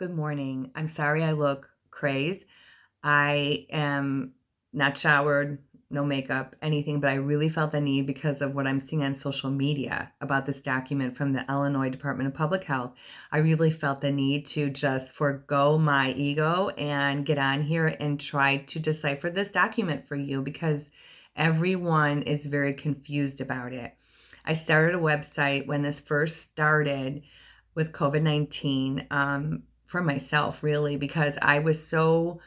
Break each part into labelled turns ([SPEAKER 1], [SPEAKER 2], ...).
[SPEAKER 1] Good morning. I'm sorry I look crazed. I am not showered, no makeup, anything, but I really felt the need because of what I'm seeing on social media about this document from the Illinois Department of Public Health. I really felt the need to just forego my ego and get on here and try to decipher this document for you because everyone is very confused about it. I started a website when this first started with COVID-19 for myself, really, because I was so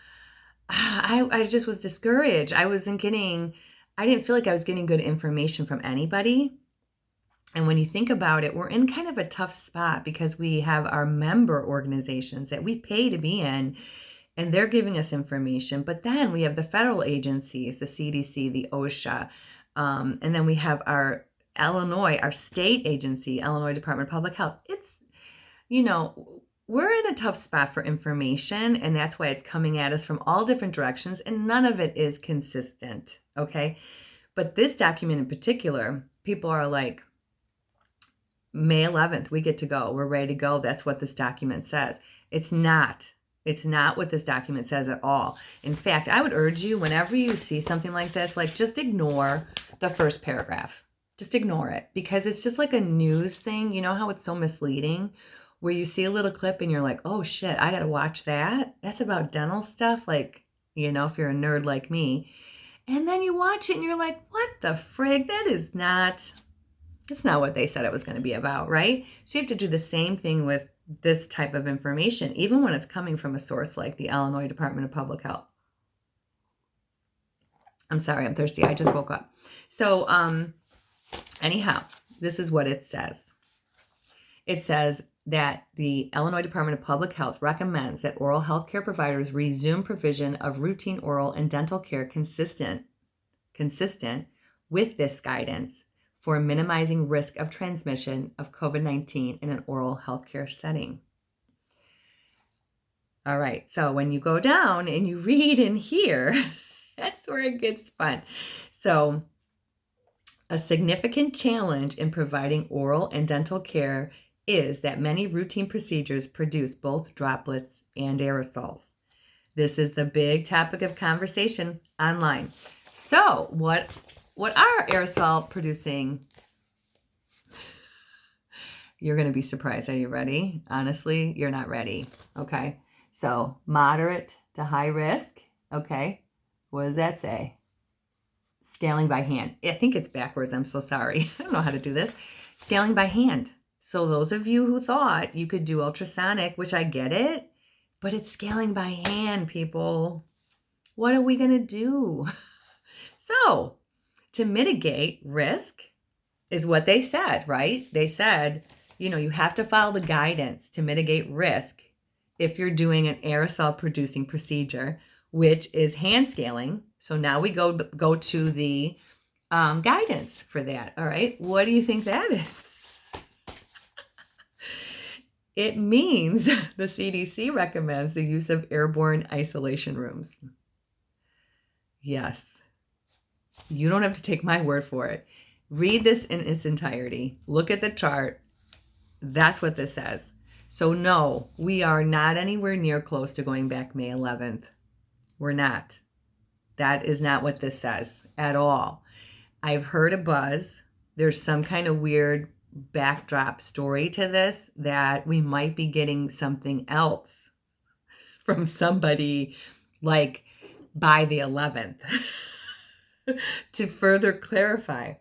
[SPEAKER 1] I just was discouraged. I didn't feel like I was getting good information from anybody. And when you think about it, we're in kind of a tough spot because we have our member organizations that we pay to be in, and they're giving us information. But then we have the federal agencies, the CDC, the OSHA, and then we have our state agency, Illinois Department of Public Health. You know, we're in a tough spot for information, and that's why it's coming at us from all different directions, and none of it is consistent. Okay. But this document in particular, people are like, May 11th, we get to go. We're ready to go. That's what this document says. It's not. It's not what this document says at all. In fact, I would urge you, whenever you see something like this, like just ignore the first paragraph. Just ignore it because it's just like a news thing. You know how it's so misleading? Where you see a little clip and you're like, oh shit, I got to watch that. That's about dental stuff. Like, if you're a nerd like me. And then you watch it and you're like, what the frig? That's not what they said it was going to be about, right? So you have to do the same thing with this type of information, even when it's coming from a source like the Illinois Department of Public Health. I'm sorry, I'm thirsty. I just woke up. So, anyhow, this is what it says. It says that the Illinois Department of Public Health recommends that oral health care providers resume provision of routine oral and dental care consistent with this guidance for minimizing risk of transmission of COVID-19 in an oral healthcare setting. All right, so when you go down and you read in here, that's where it gets fun. So, a significant challenge in providing oral and dental care is that many routine procedures produce both droplets and aerosols. This is the big topic of conversation online. So, what are aerosol producing? You're going to be surprised. Are you ready? Honestly, you're not ready. Okay. So, moderate to high risk. Okay. What does that say? Scaling by hand. I think it's backwards. I'm so sorry. I don't know how to do this. Scaling by hand. So those of you who thought you could do ultrasonic, which I get it, but it's scaling by hand, people. What are we going to do? So to mitigate risk is what they said, right? They said, you have to follow the guidance to mitigate risk if you're doing an aerosol producing procedure, which is hand scaling. So now we go to the guidance for that. All right. What do you think that is? It means the CDC recommends the use of airborne isolation rooms. Yes. You don't have to take my word for it. Read this in its entirety. Look at the chart. That's what this says. So no, we are not anywhere near close to going back May 11th. We're not. That is not what this says at all. I've heard a buzz. There's some kind of weird backdrop story to this that we might be getting something else from somebody like by the 11th to further clarify.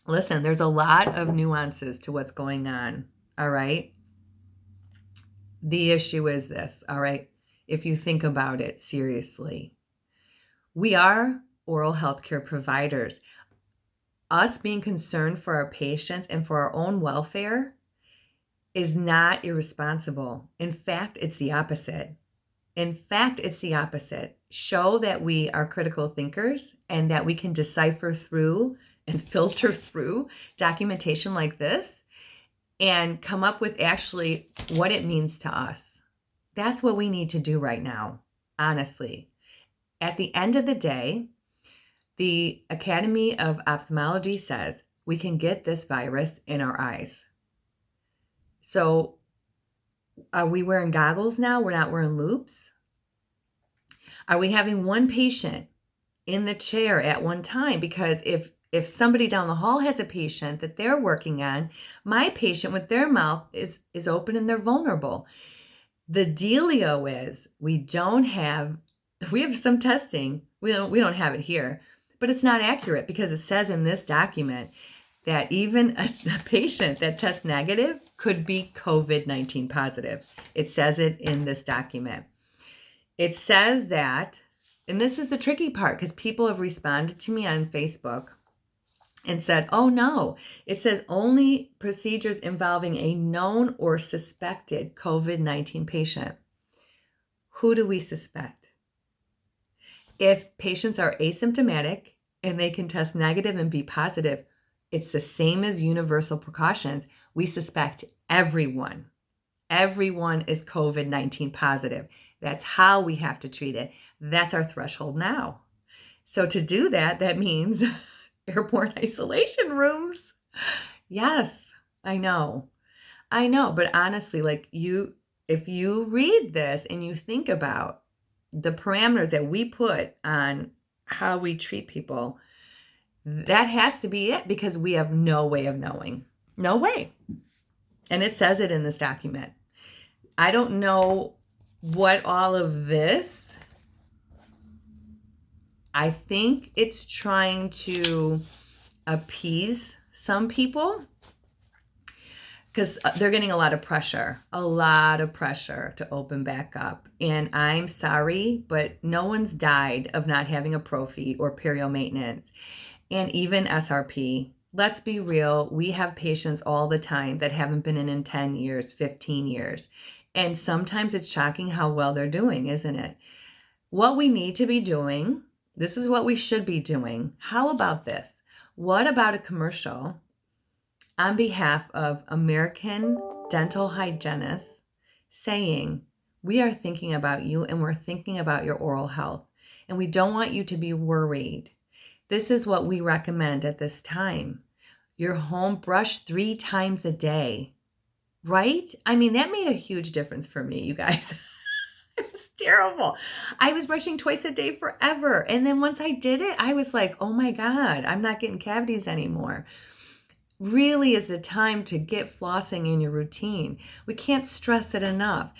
[SPEAKER 1] Listen, there's a lot of nuances to what's going on. All right. The issue is this. All right. If you think about it seriously, we are oral health care providers. Us being concerned for our patients and for our own welfare is not irresponsible. In fact, it's the opposite. Show that we are critical thinkers and that we can decipher through and filter through documentation like this and come up with actually what it means to us. That's what we need to do right now, honestly. At the end of the day, the Academy of Ophthalmology says we can get this virus in our eyes. So Are we wearing goggles now? We're not wearing loops? Are we having one patient in the chair at one time? Because if somebody down the hall has a patient that they're working on, my patient with their mouth is open and they're vulnerable. The dealio is we have some testing. We don't have it here, but it's not accurate because it says in this document that even a patient that tests negative could be COVID-19 positive. It says it in this document. It says that, and this is the tricky part because people have responded to me on Facebook and said, oh no, it says only procedures involving a known or suspected COVID-19 patient. Who do we suspect? If patients are asymptomatic and they can test negative and be positive, it's the same as universal precautions. We suspect everyone. Everyone is COVID-19 positive. That's how we have to treat it. That's our threshold now. So to do that, that means airborne isolation rooms. Yes, I know. But honestly, if you read this and you think about the parameters that we put on how we treat people, that has to be it because we have no way of knowing. No way. And it says it in this document. I don't know what all of this, I think it's trying to appease some people because they're getting a lot of pressure to open back up. And I'm sorry, but no one's died of not having a prophy or perio maintenance. And even SRP, let's be real, we have patients all the time that haven't been in 10 years, 15 years. And sometimes it's shocking how well they're doing, isn't it? What we need to be doing, this is what we should be doing. How about this? What about a commercial on behalf of American dental hygienists saying, we are thinking about you and we're thinking about your oral health and we don't want you to be worried. This is what we recommend at this time. Your home brush 3 times a day, right? I mean, that made a huge difference for me, you guys. It was terrible. I was brushing twice a day forever. And then once I did it, I was like, oh my God, I'm not getting cavities anymore. Really is the time to get flossing in your routine. We can't stress it enough.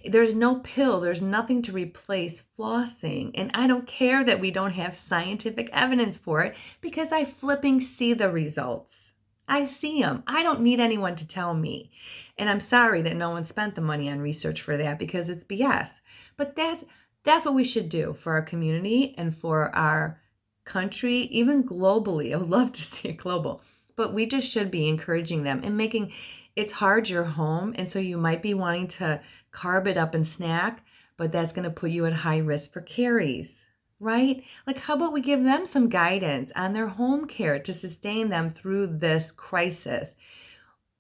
[SPEAKER 1] There's no pill. There's nothing to replace flossing. And I don't care that we don't have scientific evidence for it because I flipping see the results. I see them. I don't need anyone to tell me. And I'm sorry that no one spent the money on research for that because it's BS. But that's what we should do for our community and for our country, even globally. I would love to see it global. But we just should be encouraging them and making it's hard, you're home. And so you might be wanting to carb it up and snack, but that's going to put you at high risk for caries, right? Like, how about we give them some guidance on their home care to sustain them through this crisis?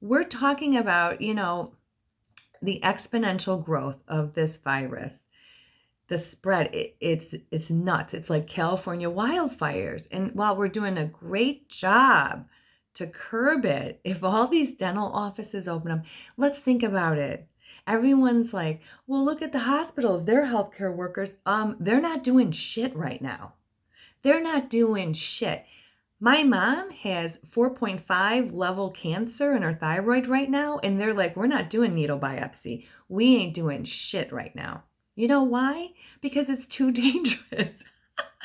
[SPEAKER 1] We're talking about, the exponential growth of this virus. The spread, it's nuts. It's like California wildfires. And while we're doing a great job to curb it, if all these dental offices open up, let's think about it. Everyone's like, well, look at the hospitals. They're healthcare workers. They're not doing shit right now. They're not doing shit. My mom has 4.5 level cancer in her thyroid right now. And they're like, we're not doing needle biopsy. We ain't doing shit right now. You know why? Because it's too dangerous.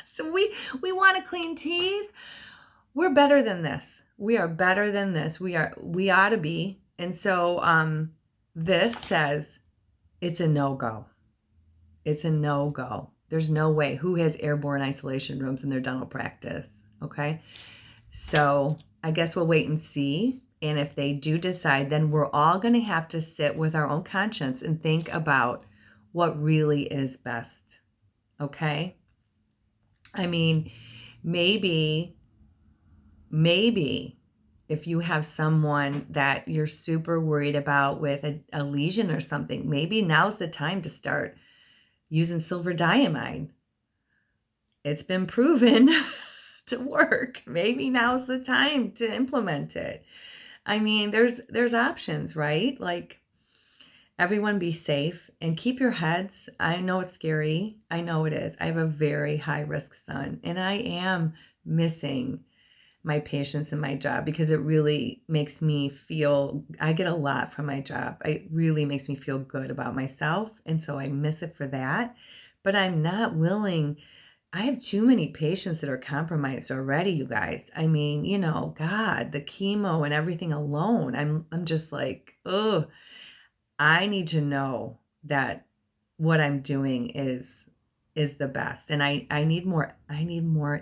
[SPEAKER 1] So we want to clean teeth. We're better than this. We are better than this. We ought to be. And so this says it's a no-go. It's a no-go. There's no way. Who has airborne isolation rooms in their dental practice? Okay. So I guess we'll wait and see. And if they do decide, then we're all going to have to sit with our own conscience and think about what really is best. Okay. I mean, maybe if you have someone that you're super worried about with a lesion or something, maybe now's the time to start using silver diamide. It's been proven to work. Maybe now's the time to implement it. I mean, there's options, right? Like Everyone be safe and keep your heads. I know it's scary. I know it is. I have a very high risk son, and I am missing my patients and my job because it really makes me feel, I get a lot from my job. It really makes me feel good about myself. And so I miss it for that. But I'm not willing. I have too many patients that are compromised already, you guys. I mean, God, the chemo and everything alone. I'm just like, oh, I need to know that what I'm doing is the best. And I need more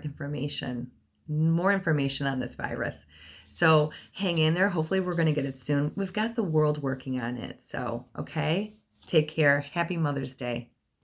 [SPEAKER 1] information. More information on this virus. So hang in there. Hopefully we're going to get it soon. We've got the world working on it. So, okay. Take care. Happy Mother's Day.